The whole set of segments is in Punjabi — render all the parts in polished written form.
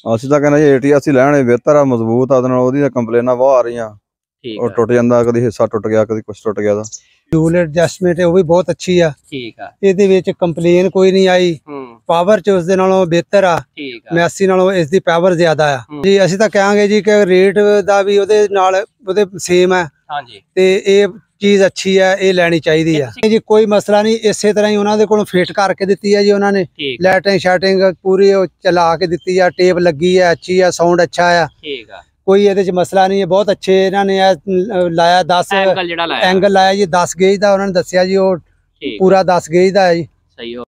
ਅਸੀਂ ਤਾਂ ਕਹਿੰਦੇ ਜੀ ਏਟੀਐਸ ਹੀ ਲੈਣੇ ਬਿਹਤਰ ਆ, ਮਜ਼ਬੂਤ ਆ। ਉਹਦੇ ਨਾਲ ਉਹਦੀਆਂ ਕੰਪਲੇਨਾਂ ਬਹੁਤ ਆ ਰਹੀਆਂ। ਠੀਕ ਉਹ ਆ ਟੁੱਟ ਜਾਂਦਾ, ਕਦੀ ਹਿੱਸਾ ਟੁੱਟ ਗਿਆ, ਕਦੀ ਕੁਛ ਟੁੱਟ ਗਿਆ। फ्यूल एडजस्टमेंट है वो भी बहुत अच्छी आ। ਠੀਕ ਆ ਇਹਦੇ ਵਿੱਚ ਕੰਪਲੇਨ ਕੋਈ ਨਹੀਂ ਆਈ। ਪਾਵਰ ਚ ਉਸ ਦੇ ਨਾਲੋਂ ਬਿਹਤਰ ਆ। ਠੀਕ ਆ ਮੈਸੀ ਨਾਲੋਂ ਇਸ ਦੀ ਪਾਵਰ ਜ਼ਿਆਦਾ ਆ ਜੀ। ਅਸੀਂ ਤਾਂ ਕਹਾਂਗੇ ਜੀ ਕਿ ਰੇਟ ਦਾ ਵੀ ਉਹਦੇ ਨਾਲ ਉਹਦੇ ਸੇਮ ਹੈ। ਹਾਂਜੀ ਤੇ ਇਹ ਚੀਜ਼ ਅੱਛੀ ਹੈ, ਇਹ ਲੈਣੀ ਚਾਹੀਦੀ ਆ ਜੀ। ਕੋਈ ਮਸਲਾ ਨਹੀਂ, ਇਸੇ ਤਰ੍ਹਾਂ ਹੀ ਉਹਨਾਂ ਦੇ ਕੋਲੋਂ ਫਿੱਟ ਕਰਕੇ ਦਿੱਤੀ ਹੈ ਜੀ ਉਹਨਾਂ ਨੇ। ਲਾਈਟਿੰਗ ਸ਼ਾਟਿੰਗ ਪੂਰੀ ਉਹ ਚਲਾ ਕੇ ਦਿੱਤੀ ਆ, ਟੇਪ ਲੱਗੀ ਆ, ਅੱਛੀ ਆ, ਸਾਊਂਡ ਅੱਛਾ ਆ। ਠੀਕ ਆ ਕੋਈ ਇਹਦੇ ਚ ਮਸਲਾ ਨਹੀਂ ਹੈ। ਬਹੁਤ ਅੱਛੇ ਇਹਨਾਂ ਨੇ ਲਾਇਆ 10 ਐਂਗਲ ਲਾਇਆ ਜੀ। 10 ਗੇਜ ਦਾ ਉਹਨਾਂ ਨੇ ਦੱਸਿਆ ਜੀ, ਉਹ ਪੂਰਾ 10 ਗੇਜ ਦਾ ਹੈ ਜੀ। ਸਹੀ ਹੋ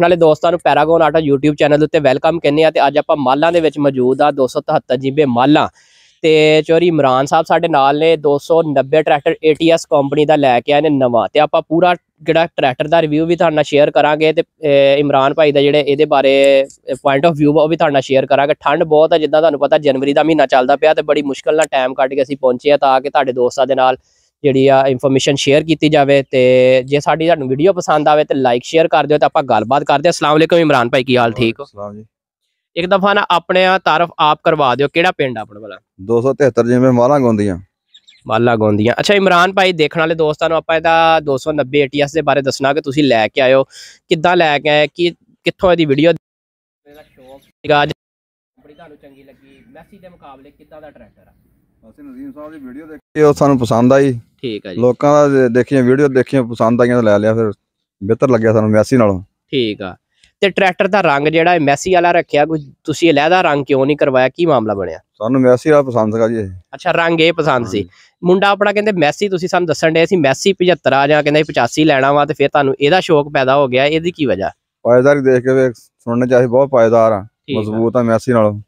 वाले दोस्तों पैरागोन आटो यूट्यूब चैनल उत्ते वेलकम कहने आ। ते अज आपां मालां दे विच मौजूद आ 273 जीबे मालां ते चौरी इमरान साहब साडे नाल ने। 290 ट्रैक्टर ATS कंपनी दा लैके आए ने नवां। ते आपां पूरा जिहड़ा ट्रैक्टर दा रिव्यू भी तुहाडे नाल शेयर करांगे ते इमरान भाई दा जिहड़े इहदे बारे पॉइंट ऑफ व्यू वो भी तुहाडे नाल शेयर करांगे। ठंड बहुत है, जिद्दां तुहानूं पता जनवरी दा महीना चलदा पिया ते बड़ी मुश्किल नाल टाइम कढ के असीं पहुंचे आ ताकि तुहाडे दोस्तां दे नाल जिहड़ी आ इंफॉर्मेशन शेयर की जाए। तो जे साडी तुहानूं वीडियो पसंद आवे तो लाइक शेयर कर दिओ। तो आपां गलबात करदे। अस्सलाम वालेकुम इमरान भाई, की हाल? ठीक हो? एक दफा ना अपने तारफ आप करवा दिओ, किहड़ा पिंड अपने वाला? 273 जिवें माला गोंदियां। माला गोंदियां। अच्छा इमरान भाई, देखने वाले दोस्तों आपां इहदा 290 ATS दे बारे दसना कि तुसीं लैके आए हो, किद्दां लैके आए, कि कित्थों इहदी वीडियो शौक सीगा, बड़ी तुहानूं चंगी लगी, मैसी दे मुकाबले किद्दां दा ट्रैक्टर आ? ਅਸੀਂ ਨਜ਼ੀਮ ਸਾਹਿਬ ਦੀ ਵੀਡੀਓ ਦੇਖੀ, ਉਹ ਸਾਨੂੰ ਪਸੰਦ ਆਈ। ਠੀਕ ਹੈ ਜੀ। ਲੋਕਾਂ ਦਾ ਦੇਖੀਆਂ ਵੀਡੀਓ ਦੇਖੀਆਂ, ਪਸੰਦ ਆਈਆਂ ਤਾਂ ਲੈ ਲਿਆ। ਫਿਰ ਬਿਹਤਰ ਲੱਗਿਆ ਸਾਨੂੰ ਮੈਸੀ ਨਾਲੋਂ। ਠੀਕ ਆ। ਤੇ ਟਰੈਕਟਰ ਦਾ ਰੰਗ ਜਿਹੜਾ ਮੈਸੀ ਵਾਲਾ ਰੱਖਿਆ, ਕੋਈ ਤੁਸੀਂ ਅਲੱਗਾ ਰੰਗ ਕਿਉਂ ਨਹੀਂ ਕਰਵਾਇਆ, ਕੀ ਮਾਮਲਾ ਬਣਿਆ? ਸਾਨੂੰ ਮੈਸੀ ਵਾਲਾ ਪਸੰਦ ਸੀਗਾ ਜੀ ਇਹ। ਅੱਛਾ, ਰੰਗ ਇਹ ਪਸੰਦ ਸੀ। ਮੁੰਡਾ ਆਪਣਾ ਕਹਿੰਦੇ ਮੈਸੀ, ਤੁਸੀਂ ਸਾਨੂੰ ਦੱਸਣ ਦੇ ਸੀ ਮੈਸੀ 75 ਆ ਜਾਂ ਕਹਿੰਦੇ 85 ਲੈਣਾ ਵਾ, ਤੇ ਫਿਰ ਤੁਹਾਨੂੰ ਇਹਦਾ ਸ਼ੌਕ ਪੈਦਾ ਹੋ ਗਿਆ। ਇਹਦੀ ਕੀ ਵਜ੍ਹਾ? ਪਾਇਦਾਰੀ ਦੇਖ ਕੇ ਸੁਣਨੇ ਚਾਹੀ ਬਹੁਤ ਪਾਇਦਾਰ ਆ, ਮਜ਼ਬੂਤ ਆ ਮੈਸੀ ਨਾਲੋਂ।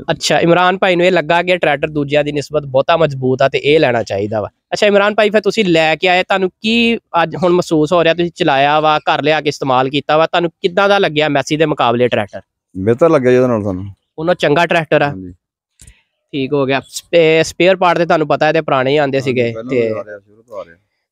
अच्छा इमरान भाई ਨੂੰ ਇਹ ਲੱਗਾ ਕਿ ਟਰੈਕਟਰ ਦੂਜਿਆਂ ਦੀ ਨਿਸਬਤ ਬਹੁਤਾ ਮਜ਼ਬੂਤ ਆ ਤੇ ਇਹ ਲੈਣਾ ਚਾਹੀਦਾ ਵਾ। ਅੱਛਾ ਇਮਰਾਨ ਭਾਈ, ਫਿਰ ਤੁਸੀਂ ਲੈ ਕੇ ਆਏ, ਤੁਹਾਨੂੰ ਕੀ ਅੱਜ ਹੁਣ ਮਹਿਸੂਸ ਹੋ ਰਿਹਾ? ਤੁਸੀਂ ਚਲਾਇਆ ਵਾ, ਘਰ ਲਿਆ ਕੇ ਇਸਤੇਮਾਲ ਕੀਤਾ ਵਾ, ਤੁਹਾਨੂੰ ਕਿੱਦਾਂ ਦਾ ਲੱਗਿਆ ਮੈਸੀ ਦੇ ਮੁਕਾਬਲੇ ਟਰੈਕਟਰ? ਬਿਹਤਰ ਲੱਗਿਆ ਜੀ ਉਹਦੇ ਨਾਲ ਸਾਨੂੰ। ਉਹਨਾਂ ਚੰਗਾ ਟਰੈਕਟਰ ਆ। ਠੀਕ ਹੋ ਗਿਆ। ਸਪੇਅਰ ਪਾਰਟ ਤੇ ਤੁਹਾਨੂੰ ਪਤਾ ਇਹਦੇ ਪੁਰਾਣੇ ਹੀ ਆਉਂਦੇ ਸੀਗੇ।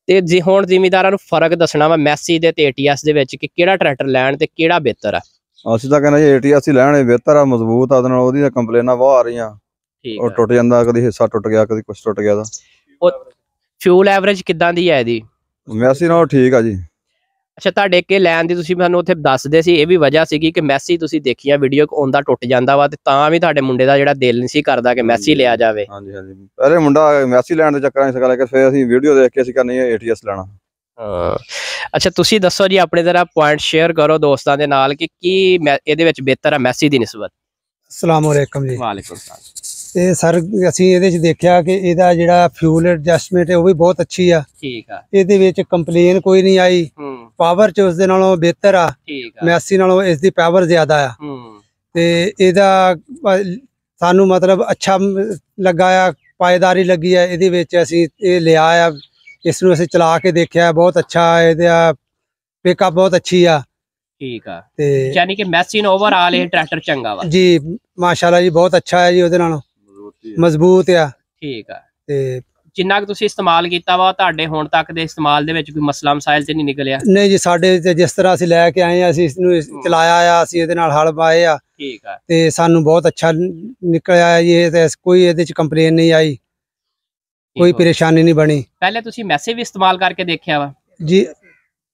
ਤੇ ਜੇ ਹੁਣ ਜ਼ਿਮੀਦਾਰਾਂ ਨੂੰ ਫਰਕ ਦੱਸਣਾ ਵਾ ਮੈਸੀ ਦੇ ਤੇ ATS ਦੇ ਵਿੱਚ ਕਿ ਕਿਹੜਾ ਟਰੈਕਟਰ ਲੈਣ ਤੇ ਕਿਹੜਾ ਬਿਹਤਰ ਆ? ਅਸੀਂ ਤਾਂ ਕਹਿੰਦੇ ਜੀ ATS ਹੀ ਲੈਣੇ ਬਿਹਤਰ ਆ, ਮਜ਼ਬੂਤ ਆ। ਉਹਦੇ ਨਾਲ ਉਹਦੀਆਂ ਕੰਪਲੇਨਾਂ ਬਹੁਤ ਆ ਰਹੀਆਂ। ਉਹ ਟੁੱਟ ਜਾਂਦਾ, ਕਦੀ ਹਿੱਸਾ ਟੁੱਟ ਗਿਆ, ਕਦੀ ਕੁਛ ਟੁੱਟ ਗਿਆ। ਫਿਊਲ ਐਵਰੇਜ ਕਿੱਦਾਂ ਦੀ ਹੈ ਇਹਦੀ? ਮੈਸੀ ਨਾਲ ਠੀਕ ਆ ਜੀ। ਅੱਛਾ, ਤੁਹਾਡੇ ਕੇ ਲੈਣ ਦੀ ਤੁਸੀਂ ਸਾਨੂੰ ਉੱਥੇ ਦੱਸਦੇ ਸੀ, ਇਹ ਵੀ ਵਜ੍ਹਾ ਸੀਗੀ ਕਿ ਮੈਸੀ ਤੁਸੀਂ ਦੇਖੀਆਂ ਵੀਡੀਓ ਆਉਂਦਾ ਟੁੱਟ ਜਾਂਦਾ ਵਾ, ਤੇ ਤਾਂ ਵੀ ਤੁਹਾਡੇ ਮੁੰਡੇ ਦਾ ਜਿਹੜਾ ਦਿਲ ਨਹੀਂ ਸੀ ਕਰਦਾ ਕਿ ਮੈਸੀ ਲਿਆ ਜਾਵੇ। ਹਾਂਜੀ ਹਾਂਜੀ, ਪਹਿਲੇ ਮੁੰਡਾ ਮੈਸੀ ਲੈਣ ਦੇ ਚੱਕਰਾਂ ਚ ਸੀਗਾ, ਫਿਰ ਅਸੀਂ ਵੀਡੀਓ ਦੇਖ ਕੇ ਅਸੀਂ ਕਹਿੰਦੇ ATS ਲੈਣਾ। ਹਾਂ। ਅੱਛਾ ਤੁਸੀਂ ਦੱਸੋ ਜੀ, ਆਪਣੇ ਜ਼ਰਾ ਪੁਆਇੰਟ ਸ਼ੇਅਰ ਕਰੋ ਦੋਸਤਾਂ ਦੇ ਨਾਲ ਕਿ ਕੀ ਇਹਦੇ ਵਿੱਚ ਬਿਹਤਰ ਆ ਮੈਸੀ ਦੀ ਨਿਸਬਤ? अस्सलाम वालेकुम जी। वालेकुम सलाम। ਤੇ ਸਰ ਅਸੀਂ ਇਹਦੇ ਚ ਦੇਖਿਆ ਕਿ ਇਹਦਾ ਜਿਹੜਾ ਫਿਊਲ ਐਡਜਸਟਮੈਂਟ ਹੈ ਉਹ ਵੀ ਬਹੁਤ ਅੱਛੀ ਆ। ਠੀਕ ਆ। ਇਹਦੇ ਵਿੱਚ ਕੰਪਲੇਨ ਕੋਈ ਨਹੀਂ ਆਈ। ਪਾਵਰ ਚ ਉਸ ਦੇ ਨਾਲੋਂ ਬਿਹਤਰ ਆ। ਠੀਕ ਆ। ਮੈਸੀ ਨਾਲੋਂ ਇਸ ਦੀ ਪਾਵਰ ਜ਼ਿਆਦਾ ਆ। ਤੇ ਇਹਦਾ ਸਾਨੂੰ ਮਤਲਬ ਅੱਛਾ ਲੱਗਾ ਆ, ਪਾਇਦਾਰੀ ਲੱਗੀ ਆ ਇਹਦੇ ਵਿੱਚ। ਅਸੀਂ ਇਹ ਲਿਆ ਆ, ਇਸ ਨੂੰ ਅਸੀਂ ਚਲਾ ਕੇ ਦੇਖਿਆ, ਬਹੁਤ ਅੱਛਾ ਇਹਦਾ ਪਿਕਅਪ ਬਹੁਤ ਅੱਛੀ ਆ। ਠੀਕ ਆ। ਤੇ ਯਾਨੀ ਕਿ ਮੈਸੀ ਨੂੰ ਓਵਰਆਲ ਇਹ ਟਰੈਕਟਰ ਚੰਗਾ ਵਾ ਜੀ, ਮਾਸ਼ਾਅੱਲਾ ਜੀ, ਬਹੁਤ ਅੱਛਾ ਹੈ ਜੀ, ਉਹਦੇ ਨਾਲੋਂ ਮਜ਼ਬੂਤ ਆ। ਠੀਕ ਆ। ਤੇ ਜਿੰਨਾ ਕਿ ਤੁਸੀਂ ਇਸਤੇਮਾਲ ਕੀਤਾ ਵਾ, ਤੁਹਾਡੇ ਹੁਣ ਤੱਕ ਦੇ ਇਸਤੇਮਾਲ ਦੇ ਵਿੱਚ ਕੋਈ ਮਸਲਾ ਮਸਾਇਲ ਤੇ ਨਹੀਂ ਨਿਕਲਿਆ? ਨਹੀਂ ਜੀ, ਸਾਡੇ ਤੇ ਜਿਸ ਤਰ੍ਹਾਂ ਅਸੀਂ ਲੈ ਕੇ ਆਏ ਆ, ਅਸੀਂ ਇਸ ਨੂੰ ਚਲਾਇਆ ਆ, ਅਸੀਂ ਇਹਦੇ ਨਾਲ ਹਲ ਪਾਏ ਆ। ਠੀਕ ਆ। ਤੇ ਸਾਨੂੰ ਬਹੁਤ ਅੱਛਾ ਨਿਕਲਿਆ ਜੀ ਇਹ, ਤੇ ਕੋਈ ਇਹਦੇ ਚ ਕੰਪਲੇਨ ਨਹੀਂ ਆਈ, ਕੋਈ ਪਰੇਸ਼ਾਨੀ ਨਹੀਂ ਬਣੀ। ਪਹਿਲੇ ਤੁਸੀਂ ਮੈਸੀ ਵੀ ਇਸਤੇਮਾਲ ਕਰਕੇ ਦੇਖਿਆ ਵਾ? ਜੀ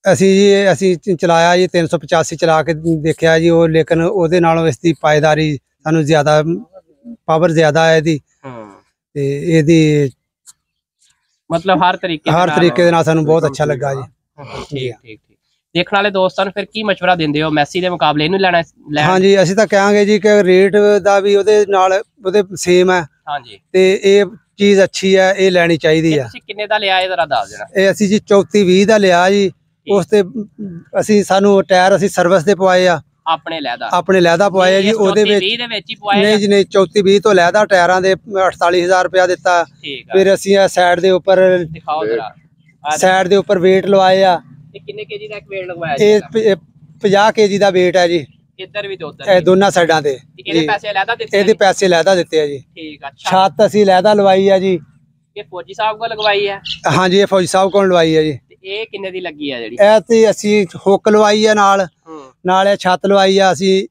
ਅਸੀਂ ਚਲਾਇਆ ਜੀ 385 ਚਲਾ ਕੇ ਦੇਖਿਆ ਜੀ ਉਹ, ਲੇਕਿਨ ਉਹਦੇ ਨਾਲੋਂ ਇਸ ਦੀ ਪਾਇਦਾਰੀ ਸਾਨੂੰ ਜ਼ਿਆਦਾ, ਪਾਵਰ ਜ਼ਿਆਦਾ ਹੈ ਇਹਦੀ। ਤੇ ਇਹਦੀ ਮਤਲਬ ਹਰ ਤਰੀਕੇ ਦੇ ਨਾਲ ਸਾਨੂੰ ਬਹੁਤ ਅੱਛਾ ਲੱਗਾ ਜੀ। ਠੀਕ ਠੀਕ। ਦੇਖਣ ਵਾਲੇ ਦੋਸਤਾਂ ਨੂੰ ਫਿਰ ਕੀ ਮਸ਼ਵਰਾ ਦਿੰਦੇ ਹੋ, ਮੈਸੀ ਦੇ ਮੁਕਾਬਲੇ ਇਹਨੂੰ ਲੈਣਾ? ਹਾਂਜੀ, ਅਸੀਂ ਤਾਂ ਕਹਾਂਗੇ ਜੀ ਕਿ ਰੇਟ ਦਾ ਵੀ ਉਹਦੇ ਨਾਲ ਉਹਦੇ ਸੇਮ ਹੈ। ਹਾਂਜੀ, ਤੇ ਇਹ ਚੀਜ਼ ਅੱਛੀ ਹੈ, ਇਹ ਲੈਣੀ ਚਾਹੀਦੀ ਆ। ਤੁਸੀਂ ਕਿੰਨੇ ਦਾ ਲਿਆ ਇਹ ਜ਼ਰਾ ਦੱਸ ਦੇਣਾ। ਇਹ ਅਸੀਂ ਜੀ 3420 ਦਾ ਲਿਆ ਜੀ। ਉਸ ਤੇ ਅਸੀਂ ਸਾਨੂੰ ਟਾਇਰ ਅਸੀਂ ਸਰਵਿਸ ਦੇ ਪਵਾਏ ਆ, ਆਪਣੇ ਲਹਿਦਾ ਪਵਾਏ ਆ ਜੀ। ਉਹਦੇ ਵਿੱਚ ਨਹੀਂ ਜੀ ਨਹੀਂ, 3420 ਤੋਂ ਲਹਿਦਾ ਟਾਇਰਾਂ ਦੇ 48000 ਰੁਪਇਆ ਦਿੱਤਾ। ਫਿਰ ਅਸੀਂ ਇਹ ਸਾਈਡ ਦੇ ਉੱਪਰ ਦਿਖਾਓ ਜਰਾ, ਸਾਈਡ ਦੇ ਉੱਪਰ weight ਲਵਾਏ ਆ। ਕਿੰਨੇ ਕੇਜੀ ਦਾ ਇੱਕ weight ਲਗਵਾਇਆ? ਇਹ 50 ਕੇਜੀ ਦਾ weight ਹੈ ਜੀ। ਇੱਧਰ ਵੀ ਇਹ ਦੋਨਾਂ ਸਾਈਡਾਂ ਤੇ ਇਹਦੇ ਪੈਸੇ ਲਹਿਦਾ ਦਿੱਤੇ? ਇਹਦੇ ਪੈਸੇ ਲਹਿਦਾ ਦਿੱਤੇ ਆ ਜੀ। ਠੀਕ ਆ। ਛੱਤ ਅਸੀਂ ਲਹਿਦਾ ਲਵਾਈ ਆ ਜੀ। ਇਹ ਫੌਜੀ ਸਾਹਿਬ ਕੋਲ ਲਗਵਾਈ ਹੈ? ਹਾਂਜੀ, ਇਹ ਫੌਜੀ ਸਾਹਿਬ ਕੋਲ ਲਵਾਈ ਆ ਜੀ। ਇਹ ਕਿੰਨੇ ਦੀ ਲੱਗੀ ਆ ਜਿਹੜੀ? ਇਹ ਤੇ ਅਸੀਂ ਹੁੱਕ ਲਵਾਈ ਆ, ਨਾਲ ਇਹ ਛੱਤ ਲਵਾਈ ਆ ਅਸੀਂ।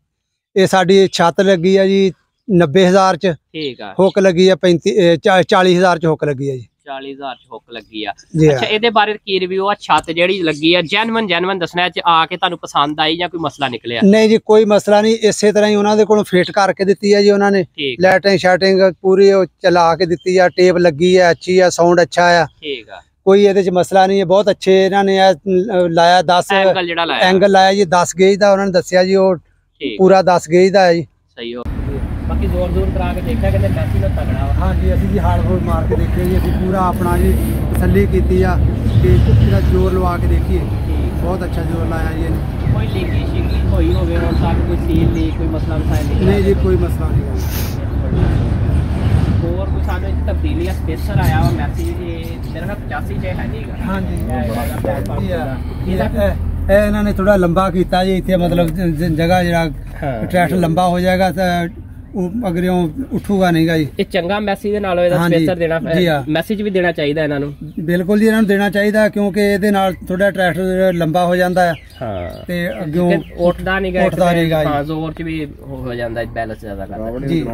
ਇਹ ਸਾਡੀ ਛੱਤ ਲੱਗੀ ਆ ਜੀ 90000 ਚ। ਠੀਕ ਆ। ਹੁੱਕ ਲੱਗੀ ਆ 40000 ਚ ਹੁੱਕ ਲੱਗੀ ਆ ਜੀ। 40000 ਚ ਹੁੱਕ ਲੱਗੀ ਆ। ਅੱਛਾ, ਇਹਦੇ ਬਾਰੇ ਕੀ ਰਿਵਿਊ ਆ? ਛੱਤ ਜਿਹੜੀ ਲੱਗੀ ਆ ਜੈਨੂਇਨ ਦੱਸਣਾ ਚ ਆ ਕੇ ਤੁਹਾਨੂੰ ਪਸੰਦ ਆਈ ਜਾਂ ਕੋਈ ਮਸਲਾ ਨਿਕਲਿਆ? ਨਹੀਂ ਜੀ, ਕੋਈ ਮਸਲਾ ਨਹੀਂ। ਇਸੇ ਤਰ੍ਹਾਂ ਹੀ ਉਹਨਾਂ ਦੇ ਕੋਲੋਂ ਫਿੱਟ ਕਰਕੇ ਦਿੱਤੀ ਆ ਜੀ ਉਹਨਾਂ ਨੇ। ਲਾਈਟਿੰਗ ਸ਼ਾਟਿੰਗ ਪੂਰੀ ਚਲਾ ਕੇ ਦਿੱਤੀ ਆ, ਟੇਪ ਲੱਗੀ ਆ, ਅੱਛੀ ਆ, ਸਾਊਂਡ ਅੱਛਾ ਆ। ਠੀਕ ਆ, ਕੋਈ ਇਹਦੇ ਚ ਮਸਲਾ ਨਹੀਂ ਹੈ। ਬਹੁਤ ਅੱਛੇ ਇਹਨਾਂ ਨੇ ਲਾਇਆ 10 ਐਂਗਲ ਲਾਇਆ ਜੀ। 10 ਗੇਜ ਦਾ ਉਹਨਾਂ ਨੇ ਦੱਸਿਆ ਜੀ, ਉਹ ਪੂਰਾ 10 ਗੇਜ ਦਾ ਹੈ ਜੀ। ਸਹੀ ਹੋ। ਬਾਕੀ ਜ਼ੋਰ ਕਰਾ ਕੇ ਦੇਖਿਆ ਕਹਿੰਦੇ ਮੈਸੀ ਨਾਲ ਤਗੜਾ ਵਾ। ਹਾਂਜੀ, ਅਸੀਂ ਜੀ ਹਾਰਡ ਹੋਲ ਮਾਰ ਕੇ ਦੇਖਿਆ ਜੀ। ਅਸੀਂ ਪੂਰਾ ਆਪਣਾ ਜੀ ਤਸੱਲੀ ਕੀਤੀ ਆ ਕਿ ਪੂਰਾ ਜ਼ੋਰ ਲਵਾ ਕੇ ਦੇਖੀਏ। ਬਹੁਤ ਅੱਛਾ ਜ਼ੋਰ ਲਾਇਆ ਜੀ ਇਹਨੇ। ਕੋਈ ਲੀਕੀ ਸ਼ਿੰਗੀ ਹੋਈ ਹੋਵੇ ਹੁਣ ਤੱਕ? ਕੋਈ ਸੀਲ ਲੀਕ, ਕੋਈ ਮਸਲਾ ਵਸਾਇਆ ਨਹੀਂ ਜੀ, ਕੋਈ ਮਸਲਾ ਨਹੀਂ। ਹੋਰ ਕੋਈ ਸਾਨੂੰ ਇੱਕ ਤਬਦੀਲੀ ਆ, ਸਪੇਸਰ ਆਇਆ ਵਾ ਮੈਸੀ ਮੇਰੇ ਨਾਲ 85 ਚ ਹੈ ਨਹੀਂਗਾ। ਹਾਂਜੀ, ਇਹ ਇਹਨਾਂ ਨੇ ਥੋੜਾ ਲੰਬਾ ਕੀਤਾ ਜੀ ਇੱਥੇ, ਮਤਲਬ ਜਗ੍ਹਾ ਜਿਹੜਾ ਟਰੈਕਟਰ ਲੰਬਾ ਹੋ ਜਾਏਗਾ ਤਾਂ ਉਹ ਅਗਰਿਓਂ ਉੱਠੂਗਾ ਨਹੀਂਗਾ ਜੀ। ਇਹ ਚੰਗਾ ਮੈਸੀ ਦੇ ਨਾਲ ਇਹਦਾ ਸਪੇਸਰ ਦੇਣਾ, ਮੈਸੇਜ ਵੀ ਦੇਣਾ ਚਾਹੀਦਾ ਇਹਨਾਂ ਨੂੰ। ਬਿਲਕੁਲ ਜੀ, ਇਹਨਾਂ ਨੂੰ ਦੇਣਾ ਚਾਹੀਦਾ ਕਿਉਂਕਿ ਇਹਦੇ ਨਾਲ ਥੋੜਾ ਟਰੈਕਟਰ ਲੰਬਾ ਹੋ ਜਾਂਦਾ ਹੈ। ਹਾਂ, ਤੇ ਅੱਗੋਂ ਉੱਠਦਾ ਨਹੀਂਗਾ। ਹਾਂ, ਜ਼ੋਰ ਚ ਵੀ ਹੋ ਜਾਂਦਾ, ਬੈਲੈਂਸ ਜ਼ਿਆਦਾ ਕਰਦਾ ਜੀ।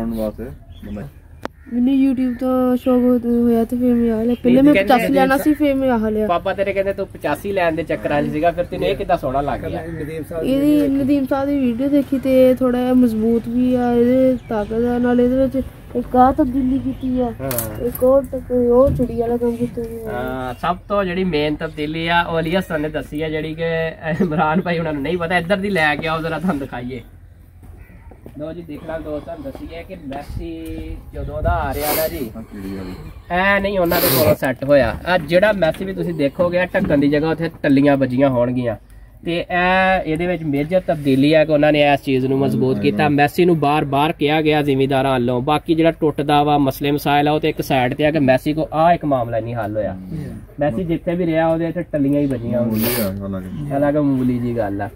ਮੈਨੂੰ YouTube ਤੋਂ ਸ਼ੌਕ ਹੋਇਆ ਤੇ ਫਿਰ ਮੈਂ ਆ ਲਿਆ। ਪਹਿਲੇ ਮੈਂ 85 ਲੈਣਾ ਸੀ, ਫਿਰ ਮੈਂ ਆਹ ਲਿਆ। ਪਾਪਾ ਤੇਰੇ ਕਹਿੰਦੇ ਤੂੰ 85 ਲੈਣ ਦੇ ਚੱਕਰਾਂ 'ਚ ਸੀਗਾ, ਫਿਰ ਤੈਨੂੰ ਇਹ ਕਿੱਦਾਂ ਸੋਹਣਾ ਲੱਗ ਗਿਆ? ਇਹਦੀ ਨਦੀਮ ਸਾਹਿਬ ਦੀ ਵੀਡੀਓ ਦੇਖੀ ਤੇ ਥੋੜਾ ਜਿਹਾ ਮਜ਼ਬੂਤ ਵੀ ਆ, ਇਹਦੇ ਤਾਕਤ ਆ। ਨਾਲ ਇਹਦੇ ਵਿੱਚ ਇੱਕ ਆਹ ਤਬਦੀਲੀ ਕੀਤੀ ਆ, ਇੱਕ ਉਹ ਚਿੜੀ ਵਾਲਾ ਕੰਮ ਕੀਤਾ। ਹਾਂ, ਸਭ ਤੋਂ ਜਿਹੜੀ ਮੇਨ ਤਬਦੀਲੀ ਆ ਉਹ ਅਲੀ ਹਸਨ ਨੇ ਦੱਸੀ ਆ, ਜਿਹੜੀ ਕਿ ਇਮਰਾਨ ਭਾਈ ਉਹਨਾਂ ਨੂੰ ਨਹੀਂ ਪਤਾ। ਇੱਧਰ ਦੀ ਲੈ ਕੇ ਆਓ ਜ਼ਰਾ, ਤੁਹਾਨੂੰ ਦਿਖਾਈਏ। ਲੋ ਜੀ, ਦੇਖਣਾ ਦੋਸਤਾਂ ਦੱਸੀਏ ਕਿ ਮੈਸੀ ਜਦੋਂ ਦਾ ਆ ਰਿਹਾ ਨਾ ਜੀ, ਐ ਨਹੀਂ ਉਹਨਾਂ ਦੇ ਕੋਲੋਂ ਸੈੱਟ ਹੋਇਆ। ਆ ਜਿਹੜਾ ਮੈਸੀ ਵੀ ਤੁਸੀਂ ਦੇਖੋਗੇ, ਢੱਕਣ ਦੀ ਜਗ੍ਹਾ ਉੱਥੇ ਟੱਲੀਆਂ ਵੱਜੀਆਂ ਹੋਣਗੀਆਂ। ਤੇ ਇਹਦੇ ਵਿੱਚ ਮੇਜਰ ਤਬਦੀਲੀ ਹੈ ਕਿ ਉਹਨਾਂ ਨੇ ਇਸ ਚੀਜ਼ ਨੂੰ ਮਜ਼ਬੂਤ ਕੀਤਾ। ਮੈਸੀ ਨੂੰ ਬਾਰ-ਬਾਰ ਕਿਹਾ ਗਿਆ ਜ਼ਿਮੀਂਦਾਰਾਂ ਵੱਲੋਂ। ਬਾਕੀ ਜਿਹੜਾ ਟੁੱਟਦਾ ਵਾ ਮਸਲੇ ਮਸਾਇਲ ਆ ਉਹ ਤੇ ਇੱਕ ਸਾਈਡ ਤੇ ਆ ਕਿ ਮੈਸੀ ਕੋ ਆ ਇੱਕ ਮਾਮਲਾ ਨਹੀਂ ਹੱਲ ਹੋਇਆ। ਮੈਸੀ ਜਿੱਥੇ ਵੀ ਰਿਹਾ ਉਹਦੇ ਇੱਥੇ ਟੱਲੀਆਂ ਹੀ ਵੱਜੀਆਂ, ਹਾਲਾਂਕਿ ਮਾਮੂਲੀ ਜੀ ਗੱਲ ਆ।